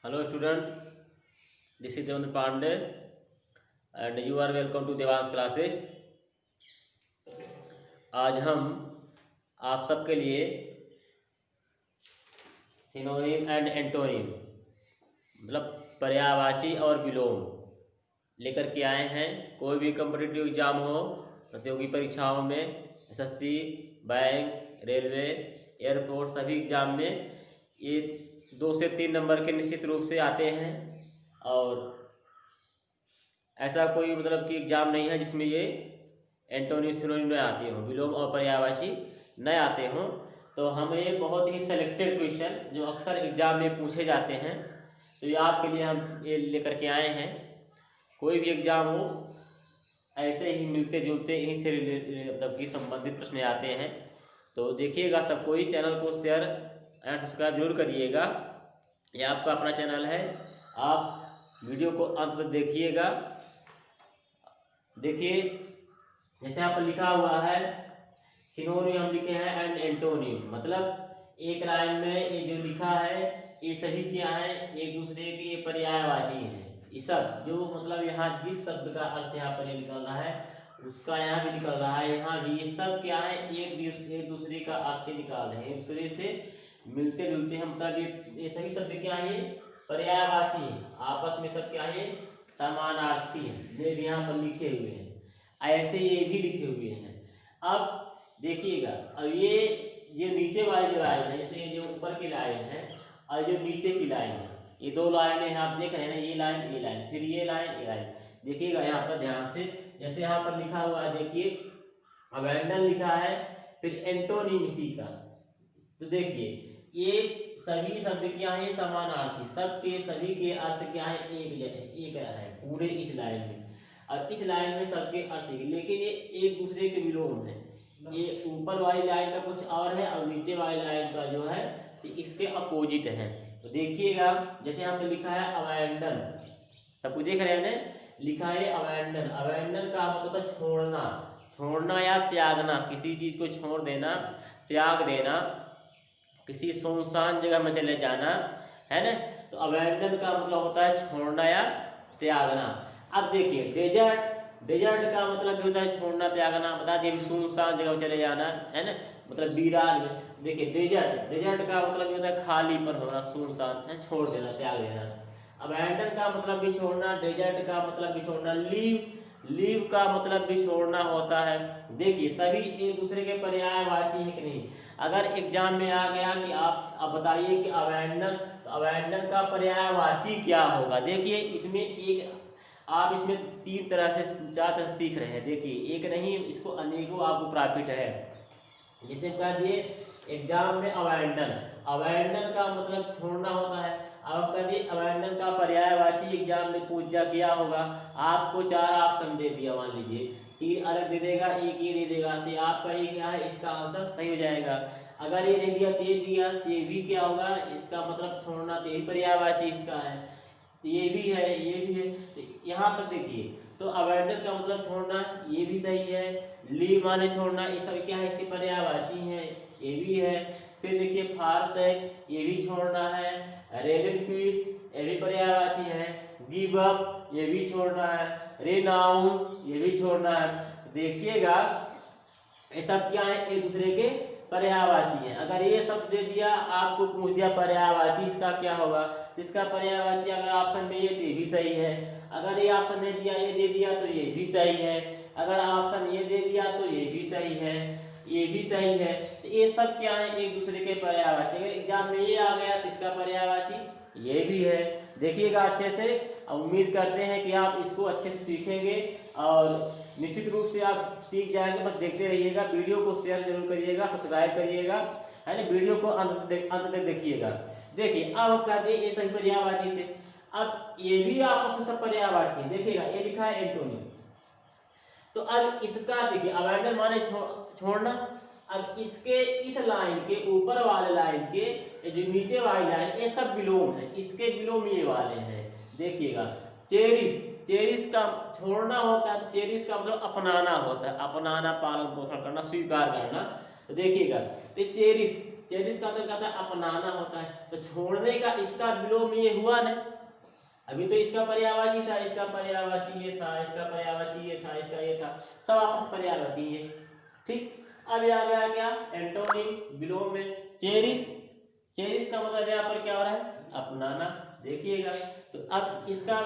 Hello student, this is Devendra Pandey and you are welcome to Devans classes. आज हम आप सबके लिए सिनोनिम एंड एंटोनिम मतलब पर्यायवाची और विलोम लेकर के आए हैं। कोई भी कॉम्पिटिटिव एग्जाम हो, प्रतियोगी परीक्षाओं में, एसएससी, बैंक, रेलवे, एयरफोर्स सभी एग्जाम में ये 2 से 3 नंबर के निश्चित रूप से आते हैं। और ऐसा कोई मतलब कि एग्जाम नहीं है जिसमें ये एंटोनिम सिनोनिम न आते हों, विलोम और पर्यायवाची न आते हों। तो हमें बहुत ही सेलेक्टेड क्वेश्चन जो अक्सर एग्जाम में पूछे जाते हैं, तो ये आपके लिए हम ये लेकर के आए हैं। कोई भी एग्जाम हो, ऐसे ही मिलते जुलते इन्हीं से मतलब कि संबंधित प्रश्न आते हैं। तो देखिएगा सब कोई, चैनल को शेयर एंड सब्सक्राइब जरूर करिएगा। ये आपका अपना चैनल है, आप वीडियो को अंत तक देखिएगा। देखिए जैसे यहाँ पर लिखा हुआ है सिनोनिम हम लिखे हैं एंड एंटोनिम, मतलब एक लाइन में ये जो लिखा है ये सभी क्या है, एक दूसरे के पर्यायवाची हैं। ये सब जो मतलब यहाँ जिस शब्द का अर्थ यहाँ पर निकल रहा है उसका यहाँ भी निकल रहा है, यहाँ भी ये सब क्या है एक दूसरे का अर्थ निकाल रहे हैं, एक दूसरे से मिलते जुलते हैं। मतलब ये सभी शब्द क्या है, पर्यायवाची है, आपस में सब क्या है, समानार्थी है। ये भी यहाँ पर लिखे हुए हैं, ऐसे ये भी लिखे हुए हैं। अब देखिएगा, अब ये जो नीचे वाली जो लाइन है, जैसे ये जो ऊपर की लाइन है और जो नीचे की लाइन है, ये 2 लाइनें आप देख रहे हैं ना, ये लाइन, फिर ये लाइन। देखिएगा यहाँ पर ध्यान से, जैसे यहाँ पर लिखा हुआ है, देखिए अबैंडन लिखा है, फिर एंटोनिम इसी का। तो देखिए ये सभी शब्द क्या है, समानार्थी, सबके सभी के अर्थ क्या है, एक है पूरे इस लाइन में। और इस लाइन में सबके अर्थ, लेकिन ये एक दूसरे के विलोम है। ये ऊपर वाली लाइन का कुछ और है और नीचे वाली लाइन का जो है इसके अपोजिट है। तो देखिएगा जैसे यहाँ पे लिखा है अबैंडन, सब कुछ देख रहे हैं ना, लिखा है अबैंडन। अबैंडन का मतलब छोड़ना, छोड़ना या त्यागना, किसी चीज को छोड़ देना, त्याग देना, किसी सुनसान जगह में चले जाना, है ना। तो अबैंडन का मतलब होता है छोड़ना या त्यागना। अब देखिए डेजर्ट का मतलब होता है छोड़ना त्यागना, बता दिए, सुनसान जगह में चले जाना, है ना, मतलब वीरान में। देखिए डेजर्ट का मतलब होता है खाली पर होना, सुनसान है, छोड़ देना, त्याग देना। अबैंडन का मतलब भी छोड़ना, डेजर्ट का मतलब भी छोड़ना, लीव का मतलब भी छोड़ना होता है। देखिए सभी एक दूसरे के पर्यायवाची है कि नहीं। अगर एग्जाम में आ गया कि आप अब बताइए कि अबैंडन, तो अबैंडन का पर्यायवाची क्या होगा। देखिए इसमें एक आप इसमें 3 तरह से 4 तरह सीख रहे हैं। देखिए एक नहीं, इसको अनेकों आपको प्रॉफिट है। जैसे कह दिए एग्जाम में अबैंडन का मतलब छोड़ना होता है। अब कह दिए अबैंडन का पर्यायवाची एग्जाम में पूछ गया होगा, आपको 4 ऑप्शन दे दिया, मान लीजिए 3 अलग दे देगा, एक ये दे देगा, तो आपका ये क्या है, इसका आंसर सही हो जाएगा। अगर ये नहीं दिया तो ये दिया, तो ये भी क्या होगा, इसका मतलब छोड़ना, तो ये पर्यायवाची इसका है। ये भी है, ये भी है। तो यहाँ पर देखिए, तो अबैंडन का मतलब छोड़ना, ये भी सही है। लीव माने छोड़ना, ये सब क्या है, इसके पर्यायवाची है, ये भी है। फिर देखिए फार्स है, ये भी छोड़ना है। रेलिक्विस, ये भी पर्यायवाची है। गिव अप, ये भी छोड़ना है। रेनाउंस, ये भी छोड़ना है। देखिएगा ये सब क्या है, एक दूसरे के पर्यायवाची है। अगर ये सब दे दिया, आपको पूछ दिया पर्यायवाची इसका क्या होगा, इसका पर्यायवाची अगर ऑप्शन में ये तो ये भी सही है, अगर ये ऑप्शन नहीं दिया, ये दे दिया तो ये भी सही है, अगर ऑप्शन ये दे दिया तो ये भी सही है, ये भी सही है। तो ये सब क्या है, एक दूसरे के पर्यायवाची। अगर एग्जाम में ये आ गया तो इसका पर्यायवाची ये भी है। देखिएगा अच्छे से, उम्मीद करते हैं कि आप इसको अच्छे से सीखेंगे और निश्चित रूप से आप सीख जाएंगे। बस देखते रहिएगा, वीडियो को शेयर जरूर करिएगा, सब्सक्राइब करिएगा, है ना, वीडियो को अंत तक देखिएगा। देखिए अब कह दिए ये सभी पर्यायवाची थे, अब ये भी आपस में सब पर्यायवाची है। देखिएगा ये लिखा है एंटोनिम, तो अब इसका देखिए अबैंडन माने छोड़ना। अब इसके इस लाइन के ऊपर वाले लाइन के जो नीचे वाली लाइन, ये सब विलोम है, इसके विलोम ये वाले हैं। देखिएगा चेरिस का छोड़ना होता है, तो चेरिस का मतलब अपनाना होता है, अपनाना, पालन पोषण करना, स्वीकार करना। तो देखिएगा तो चेरिश का मतलब क्या था, अपनाना होता है। तो छोड़ने का इसका विलोम ये हुआ नहीं, अभी तो इसका पर्यायवाची था, इसका पर्यायवाची ये था, इसका पर्यायवाची ये था, इसका ये था, सब आपस में पर्यायवाची ये। ठीक, अब ये आ गया क्या, एंटोनिम विलोम में चेरिश। चेरिश का मतलब यहाँ पर क्या हो रहा है, अपनाना। देखिएगा, तो अब इसका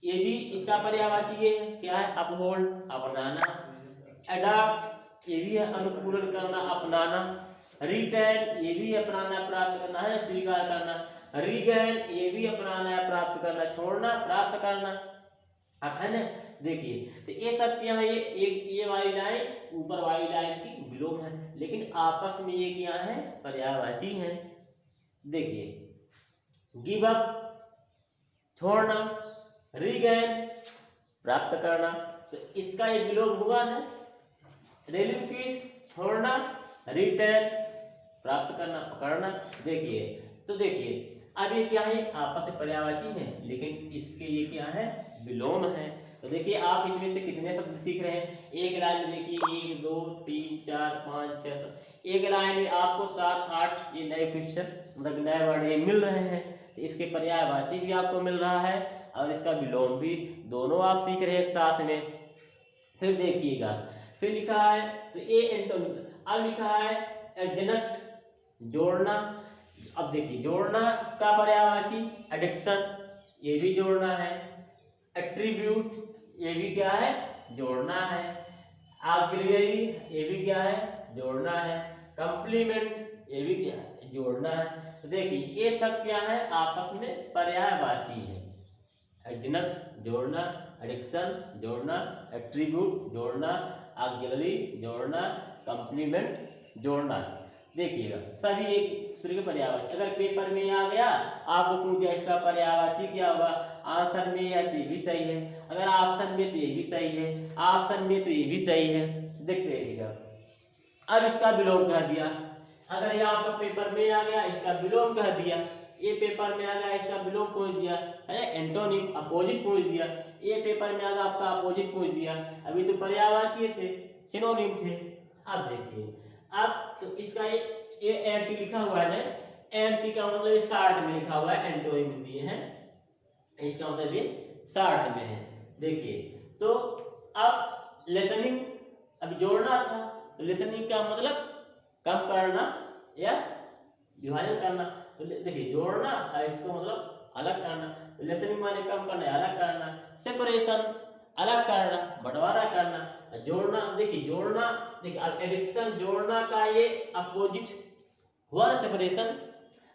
ये भी इसका पर्यायवाची ये है, क्या है, अपहोल्ड, अपनाना। अडॉप्ट ये भी है अनुकूलन करना, अपनाना। रिटेन ये भी अपनाना, प्राप्त करना है, स्वीकार करना। रीगेन ये भी अपनाना है, प्राप्त करना, छोड़ना, प्राप्त करना। अब है ना, देखिए तो ये सब क्या है, ये वाली लाइन ऊपर वाली लाइन की विलोम है, लेकिन आपस में ये क्या है, पर्यायवाची है। देखिए, गिव अप छोड़ना, रीगेन प्राप्त करना, तो इसका ये विलोम हुआ ना। रिलीक्विश छोड़ना, रिटेन प्राप्त करना, पकड़ना। देखिए, तो देखिए अब ये क्या है, आपस में पर्यायवाची है, लेकिन इसके ये क्या है, विलोम है। तो देखिए आप इसमें से कितने शब्द सीख रहे हैं, एक लाइन में देखिए 1 2 3 4 5 6 7, एक लाइन में आपको 7 8 ये नए क्वेश्चन मतलब नए वर्ड ये मिल रहे हैं। तो इसके पर्यायवाची भी आपको मिल रहा है और इसका विलोम भी, दोनों आप सीख रहे हैं एक साथ में। फिर देखिएगा, फिर लिखा है तो ए एंटोनिम, अब लिखा है एडजनक्ट जोड़ना। अब देखिए, जोड़ना का पर्यायवाची एडिक्शन, ये भी जोड़ना है। एट्रीब्यूट ये भी क्या है, जोड़ना है। ऑक्सिलरी ये भी क्या है, जोड़ना है। कंप्लीमेंट ये भी क्या है, जोड़ना है। तो देखिए ये सब क्या है, आपस में पर्यायवाची है। एडजनक्ट जोड़ना, एडिक्शन जोड़ना, एट्रीब्यूट जोड़ना, ऑक्सिलरी जोड़ना, कंप्लीमेंट जोड़ना। देखिएगा सभी एक दूसरे के पर्यायवाची। अगर पेपर में आ गया आपको पूछ दिया इसका पर्यायवाची क्या होगा, आंसर में या तो ये भी सही है, अगर ऑप्शन में तो ये भी सही है, ऑप्शन में तो ये भी सही है। देखते रहिएगा, अब इसका विलोम कह दिया। अगर ये आपका पेपर में आ गया, इसका विलोम कह दिया, ये पेपर में आ गया, इसका विलोम पूछ दिया है, एंटोनिम अपोजिट पूछ दिया, ये पेपर में आ गया आपका अपोजिट पूछ दिया। अभी तो पर्यायवाची थे, सिनोनिम थे। अब देखिए, अब तो इसका ये एंटी लिखा हुआ है ना, एंटी का मतलब ये शार्ट में लिखा हुआ है, एंटोनिम दिए हैं, इसका मतलब ये शार्ट में है। देखिए, तो अब लिसनिंग अब जोड़ना था, तो लिसनिंग का मतलब कम करना या विभाजन करना। तो देखिए, जोड़ना और इसको मतलब अलग करना, तो लिसनिंग माने कम करना या अलग करना। सेपरेशन अलग करना, बंटवारा करना। जोड़ना, देखिए जोड़ना, देखिए अब एडिक्शन जोड़ना का ये अपोजिट हुआ ना, सेपरेशन।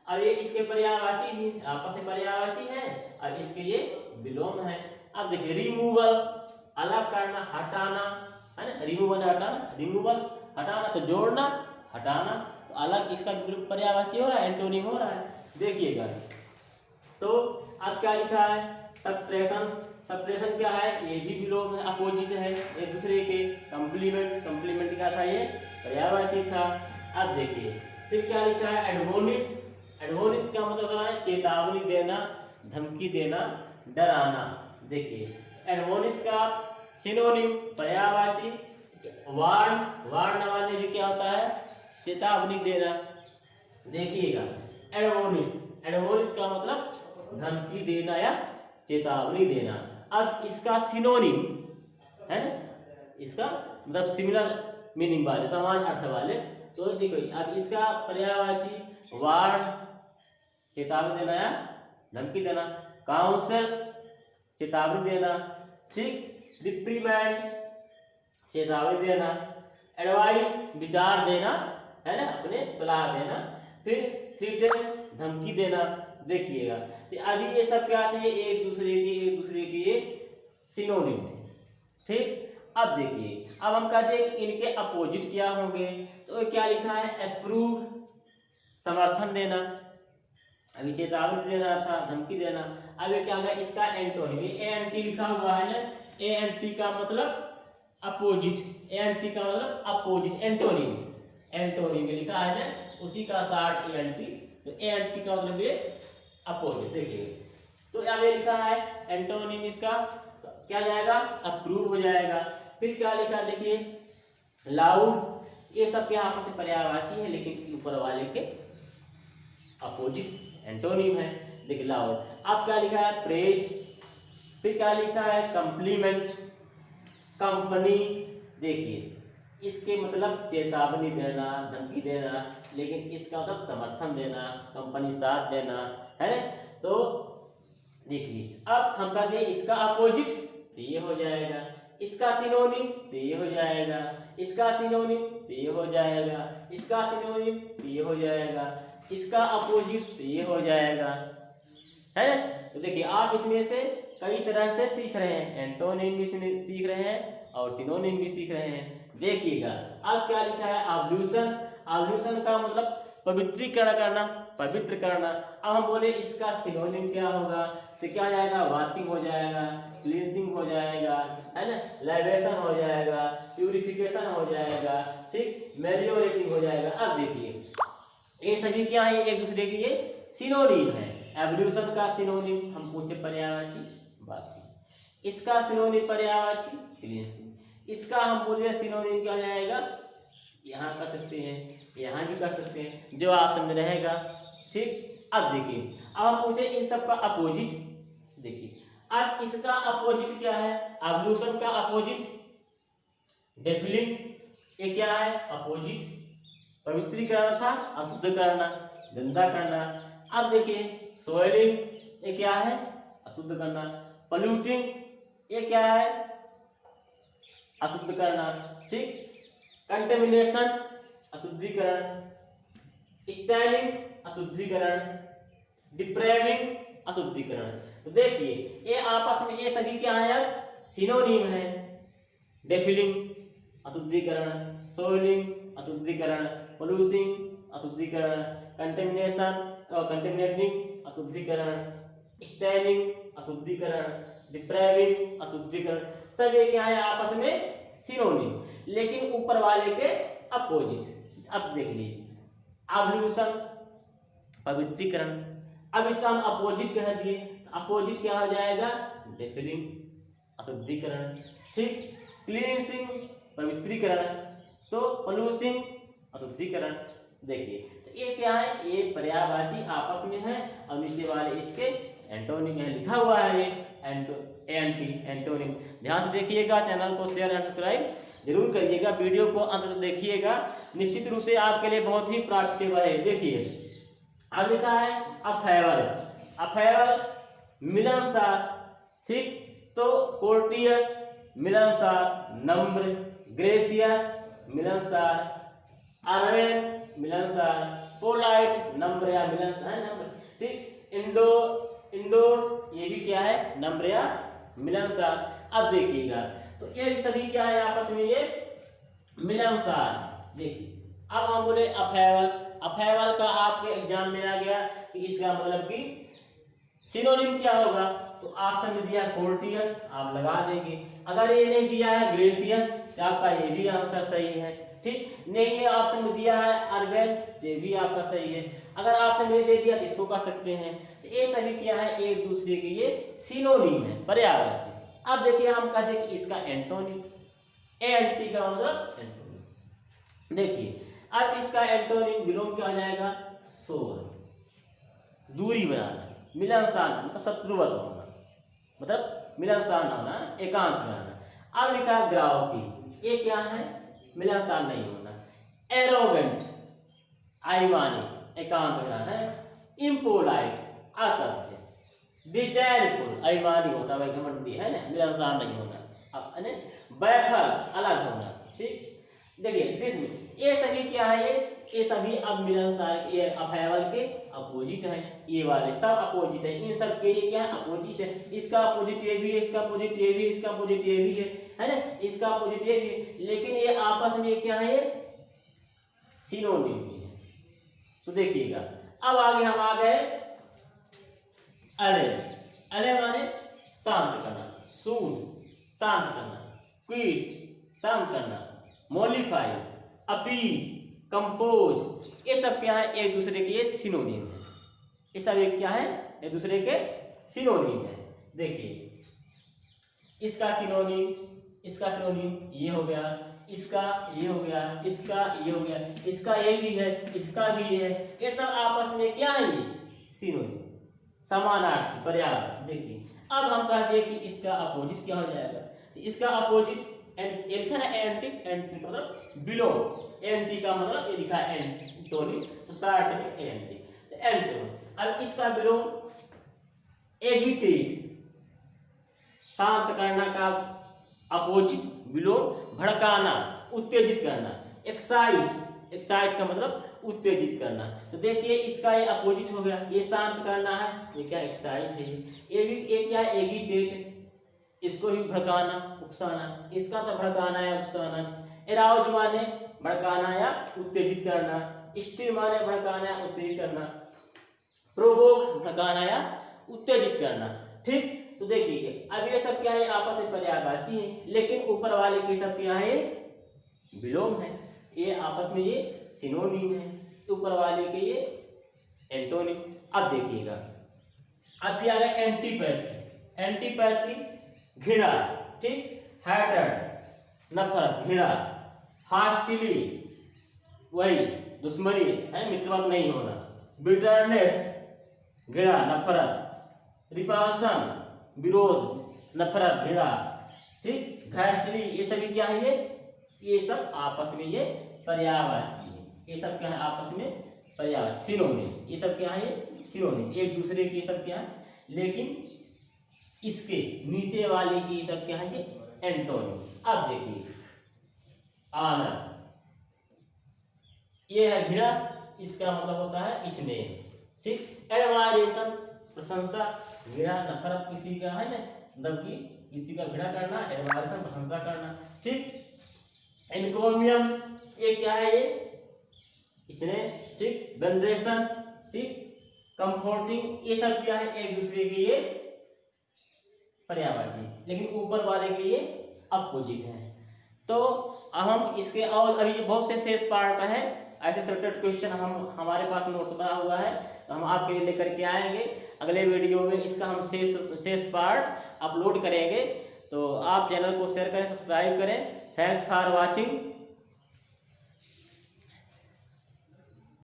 अब ये इसके पर्यायवाची भी आपस में पर्यायवाची है और इसके ये विलोम है। अब देखिए, रिमूवल अलग करना, हटाना है ना, रिमूवल हटाना, रिमूवल हटाना, तो जोड़ना हटाना, तो अलग इसका पर्यायवाची हो रहा है, एंटोनिम हो रहा है। देखिएगा, तो अब क्या लिखा है, सब्ट्रैक्शन। सब्ट्रैक्शन क्या है, ये भी विलोम है, अपोजिट है एक दूसरे के। कंप्लीमेंट, कंप्लीमेंट क्या था, ये पर्यायवाची था। अब देखिए, फिर क्या लिखा है, एडमोनिश। एडमोनिश का मतलब क्या है, चेतावनी देना, धमकी देना, डराना। देखिए, एडमोनिश का सिनोनिम पर्यायवाची वार्न, वार्न वाले भी क्या होता है, चेतावनी देना। देखिएगा, एडमोनिश, एडमोनिश का मतलब धमकी देना या चेतावनी देना। अब इसका सिनोनिम है ना, इसका मतलब सिमिलर मीनिंग वाले, समान अर्थ वाले। तो देखो, अब इसका पर्यायवाची वार्न चेतावनी देना या धमकी देना, काउंसिल चेतावनी देना, ठीक, रिप्रीमेंड चेतावनी देना, एडवाइस विचार देना है ना, अपने सलाह देना, फिर थ्रेटन धमकी देना। देखिएगा, तो अभी ये सब क्या थे, एक दूसरे के ये सिनोनिम थे। ठीक, अब देखिए, अब हम कहते हैं कि इनके अपोजिट क्या होंगे। तो क्या लिखा है, अप्रूव समर्थन देना, अभी चेतावनी देना था, धमकी देना। अब ये क्या होगा, इसका एंटोनिम, ये एंटी लिखा हुआ है ना, ए एंटी का मतलब अपोजिट, एंटी का मतलब अपोजिट, एंटोनिम, एंटोनिम लिखा है ना, उसी का शार्ट ए एंटी। तो ए एंटी का मतलब ये अपोजिट। देखिए, तो अब ये लिखा है एंटोनिम, इसका तो क्या जाएगा, अप्रूव हो जाएगा। फिर क्या लिखा, देखिए लाउड, ये सब के आपस में पर्यायवाची है, लेकिन ऊपर वाले के अपोजिट एंटोनिम है। देखिए लाउड, आप क्या लिखा है, प्रेज, फिर क्या लिखा है, कम्प्लीमेंट, कंपनी। देखिए इसके मतलब चेतावनी देना, धमकी देना, लेकिन इसका मतलब समर्थन देना, कंपनी साथ देना है ना। तो देखिए अब हम कहते हैं इसका अपोजिट तो ये हो जाएगा, इसका सिनोनिम तो ये हो जाएगा, इसका सिनोनिम तो ये हो जाएगा, इसका सिनोनिम तो ये हो जाएगा, इसका अपोजिट तो ये हो जाएगा, है ना। तो देखिए आप इसमें से कई तरह से सीख रहे हैं, एंटोनिम भी सीख रहे हैं और सिनोनिम भी सीख रहे हैं। देखिएगा अब क्या लिखा है, आब्ल्यूशन। आब्ल्यूशन का मतलब पवित्रीकरण करना, पवित्र करना। अब हम बोले इसका सिनोनिम क्या होगा, तो क्या हो जाएगा, वाशिंग हो जाएगा, क्लींजिंग हो जाएगा, है ना, लाइबेशन हो जाएगा, प्यूरिफिकेशन हो जाएगा, ठीक, मेलियोरेटिंग हो जाएगा। अब देखिए ये सभी क्या है, एक दूसरे के ये सिनोनिम है। एवोल्यूशन का सिनोनिम हम पूछे पर्यायवाची, वाशिंग, इसका सिनोनिम पर्यायवाची क्लींजिंग, इसका हम बोले सिनोनिम क्या हो जाएगा, यहाँ कर सकते हैं, यहाँ भी कर सकते हैं, जो ऑप्शन में रहेगा, ठीक। अब देखिए अब हम पूछे इन सब का अपोजिट। देखिए अब इसका अपोजिट क्या है, एवोल्यूशन का अपोजिट डेफिलिंग, ये क्या है, अपोजिट पवित्रीकरण था, अशुद्ध करना, गंदा करना। अब देखिए सोइलिंग, ये क्या है, अशुद्ध करना, पॉल्यूटिंग, ये क्या है, अशुद्ध करना, ठीक, कंटेमिनेशन, अशुद्धिकरण, स्टैनिंग, अशुद्धिकरण, डिप्रेविंग, अशुद्धिकरण। तो देखिए ये आपस में ये सभी क्या है, सिनोनिम है। डेफिलिंग अशुद्धिकरण, सोइलिंग अशुद्धिकरण, पोल्यूसिंग अशुद्धिकरण, कंटेमिनेशन और कंटेमिनेटिंग अशुद्धिकरण, स्टैनिंग अशुद्धिकरण, डिप्रेविंग अशुद्धिकरण, सब ये क्या है आपस में सिनोनिम, लेकिन ऊपर वाले के अपोजिट। अब देख लीजिए एवोल्यूशन पवित्रीकरण, अब इसका हम अपोजिट कह दिए, अपोजिट क्या हो जाएगा, डेफिलिंग अशुद्धिकरण, ठीक, क्लींसिंग पवित्रीकरण, तो पोल्यूसिंग अशुद्धिकरण। देखिए तो ये क्या है, ये पर्यायवाची आपस में है और नीचे वाले इसके एंटोनिम है, लिखा हुआ है ये एंटोनिम। ध्यान से देखिएगा, चैनल को शेयर एंड सब्सक्राइब जरूर करिएगा, वीडियो को अंत तक देखिएगा, निश्चित रूप से आपके लिए बहुत ही प्रैक्टिकल है। देखिए अब लिखा है अफेवर, अफेवर मिलनसार, ठीक, तो कोर्टियस मिलनसार, नम्र, ग्रेसियस मिलनसार, अरवेन मिलनसार, पोलाइट नम्र या मिलनसार, नम्र, ठीक, इंडोर्स ये भी क्या है, नम्र या मिलनसार। अब देखिएगा तो ये सभी क्या है आपस में ये मिलनसार। देखिए अब हम बोले अफेवर, अफेवर का आपके एग्जाम में आ गया कि इसका मतलब कि सिनोनिम क्या होगा, तो ऑप्शन में दिया कोर्टियस, आप लगा देंगे। अगर ये नहीं दिया है ग्रेसियस, तो आपका ये भी आंसर सही है, ठीक, नहीं ये ऑप्शन में दिया है अर्बेन, ये भी आपका सही है। अगर ऑप्शन में दे दिया तो इसको कर सकते हैं। तो ये सभी क्या है, एक दूसरे के ये सिनोनिम है, पर्यायवाची। अब देखिए हम कहते हैं कि इसका एंटोनिम, एंटी का मतलब एंटोनिम। देखिए अब इसका एंटोनिम विलोम क्या हो जाएगा, शोर, दूरी बनाना, मिलनसार मतलब शत्रुवत होना, मतलब मिलनसार ना होना, एकांत में रहना। अब लिखा है ग्राउकी, ये क्या है, मिलनसार नहीं होना। एरोगेंट अभिमानी, एकांत में रहना है। इम्पोलाइट असभ्य, डिटेलफुल अभिमानी होता है, घमंडी है ना, मिलनसार नहीं होना। अब बैफल अलग होना, ठीक। देखिए डिसमिस, ये सभी क्या है, ये सभी अब मिलनसार, ये अफेवर के अपोजिट है, ये वाले सब अपोजिट है, इन सब के ये क्या है, अपोजिट है। इसका अपोजिट ये भी है, इसका अपोजिट ये भी है, इसका अपोजिट ये भी है ना, इसका अपोजिट ये भी है, लेकिन ये आपस में क्या है, ये सिनोनिम भी है। तो देखिएगा अब आगे हम आ गए अले, अले माने शांत करना, सूद शांत करना, क्विट शांत करना, मॉडिफाई, अपीज, कंपोज, ये सब क्या है, एक दूसरे के ये सिनोनिम है। ये सब एक क्या है, एक दूसरे के सिनोनिम है। देखिए इसका सिनोनिम, इसका सिनोनिम ये हो गया, इसका ये हो गया, इसका ये हो गया, इसका ये भी है, इसका भी ये है, ये सब आपस में क्या है, ये सिनोनिम, समानार्थी, पर्यायवाची। देखिए अब हम कह दिए कि इसका अपोजिट क्या हो जाएगा, तो इसका अपोजिट ये लिखा ना एंटी, एंटी का मतलब बिलो, एंटी का मतलब ये लिखा है एंटोनी, तो शॉर्ट में एंटी, तो एंटोनी। अब इसका बिलो एगिटेट, शांत करना का अपोजिट बिलो भड़काना, उत्तेजित करना। एक्साइट, एक्साइट का मतलब उत्तेजित करना। तो देखिए इसका ये अपोजिट हो गया, ये शांत करना है, ये क्या एक्साइट है, ये भी ये क्या है एगिटेट, इसको भी भड़काना, उकसाना, इसका तो भड़काना या उकसाना। एराउज माने भड़काना या उत्तेजित करना, स्टिर माने भड़काना या उत्तेजित करना, प्रोवोक भड़काना या उत्तेजित करना। ठीक, तो देखिए अब ये सब क्या है, आपस में पर्यायवाची है, लेकिन ऊपर वाले के सब क्या है, विलोम है, ये आपस में ये सिनोनिम है, ऊपर वाले के ये एंटोनिम। अब देखिएगा अब भी आ गया एंटीपैथी, एंटीपैथी घृणा, ठीक, हैटर्ड नफरत, घृणा, हॉस्टिली वही दुश्मनी है, मित्रवत नहीं होना, बिटरनेस घृणा नफरत, रिपल्सन विरोध नफरत घृणा, ठीक, घास्टली, ये सभी क्या है, ये सब आपस में ये पर्यायवाची है, ये सब क्या है आपस में पर्यायवाची, सिनोनिम, ये सब क्या है सिनोनिम, एक दूसरे के सब क्या है, लेकिन इसके नीचे वाले की सब क्या है एंटोनिम। अब देखिए आनर, ये है घृणा, इसका मतलब होता है स्नेह, ठीक, एडमायरेशन प्रशंसा, घृणा नफरत किसी का है ना, मतलब कि किसी का घृणा करना, एडमायरेशन प्रशंसा करना, ठीक, एनकोमियम ये क्या है, ये स्नेह, ठीक, वेनरेशन, ठीक, कंफर्टिंग, ये सब क्या है एक दूसरे के ये पर्यायवाची, लेकिन ऊपर वाले के ये अपोजिट है। तो अब हम इसके और अभी बहुत से शेष पार्ट है, ऐसे सेलेक्टेड क्वेश्चन हम हमारे पास नोट्स बना हुआ है, तो हम आपके लिए लेकर के आएंगे अगले वीडियो में, इसका हम शेष पार्ट अपलोड करेंगे। तो आप चैनल को शेयर करें, सब्सक्राइब करें। Thanks for watching.